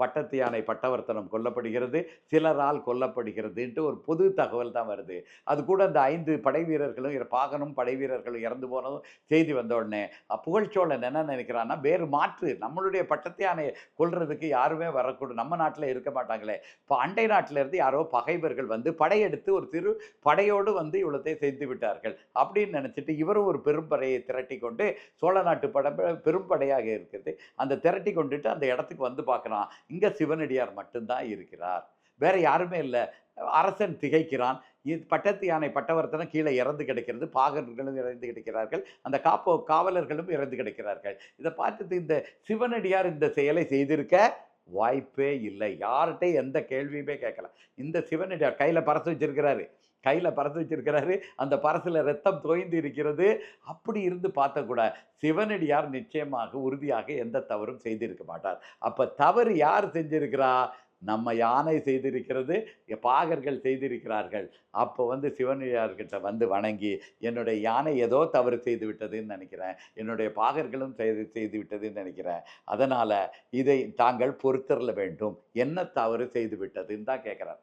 பட்டத்து யானை பட்டவர்த்தனம் கொல்லப்படுகிறது, சிலரால் கொல்லப்படுகிறதுன்ட்டு ஒரு பொது தகவல் தான் வருது. அது கூட அந்த 5 படை வீரர்களும் பாகனும் படை வீரர்களும் இறந்து போனதும் செய்தி வந்த உடனே, புகழ்ச்சோழன் என்ன நினைக்கிறான்னா, வேறு மாற்று நம்மளுடைய பட்டத்து யானைய கொல்றதுக்கு யாருமே வரக்கூடாது. நம்ம நாட்ல இருக்க மாட்டாங்களே! இப்ப அண்டை நாட்டில இருந்து யாரோ பகைவர்கள் வந்து படையெடுத்து ஒரு சிறு படையோடு வந்து இவ்வளத்தையும் செய்து விட்டார்கள். அப்படின்னு நினைச்சுட்டு இவரும் ஒரு பெரும் படையை திரட்டிக் கொண்டு சோழ நாட்டு பெரும் படையாக இருக்கிறது. அந்த திரட்டி கொண்டுட்டு அந்த இடத்துக்கு வந்து பார்க்குறான். இங்க சிவனடியார் மட்டும் தான் இருக்கிறார். வேற யாருமே இல்ல. அரசன் திகைக்கிறான். பட்டத்து யானை பட்டவர்த்தனம் கீழ இறந்து கிடக்கிறது. பாகர்களும் இறந்து கிடக்கிறார்கள். அந்த காவலர்களும் இறந்து கிடக்கிறார்கள். இத பார்த்துட்டு இந்த சிவனடியார் இந்த செயலை செய்திருக்க வாய்ப்பே இல்லை. யார்ட்டயும் எந்த கேள்வியுமே கேட்கல. இந்த சிவனடியார் கையில பரசு வச்சிருக்கிறாரு. கையில பரசு வச்சிருக்கிறாரு. அந்த பரசுல ரத்தம் தோய்ந்து இருக்கிறது. அப்படி இருந்து பார்த்த கூட சிவனடியார் நிச்சயமாக, உறுதியாக எந்த தவறும் செய்திருக்க மாட்டார். அப்ப தவறு யார் செஞ்சிருக்கிறா? நம்ம யானை செய்திருக்கிறது, பாகர்கள் செய்திருக்கிறார்கள். அப்போ வந்து சிவனடியார்கிட்ட வந்து வணங்கி, என்னுடைய யானை ஏதோ தவறு செய்து விட்டதுன்னு நெனைக்கிறேன். என்னுடைய பாகர்களும் செய்து விட்டதுன்னு நெனைக்கிறேன். அதனால இதை தாங்கள் பொறுத்தருள வேண்டும். என்ன தவறு செய்து விட்டதுன்னு தான் கேட்கிறார்.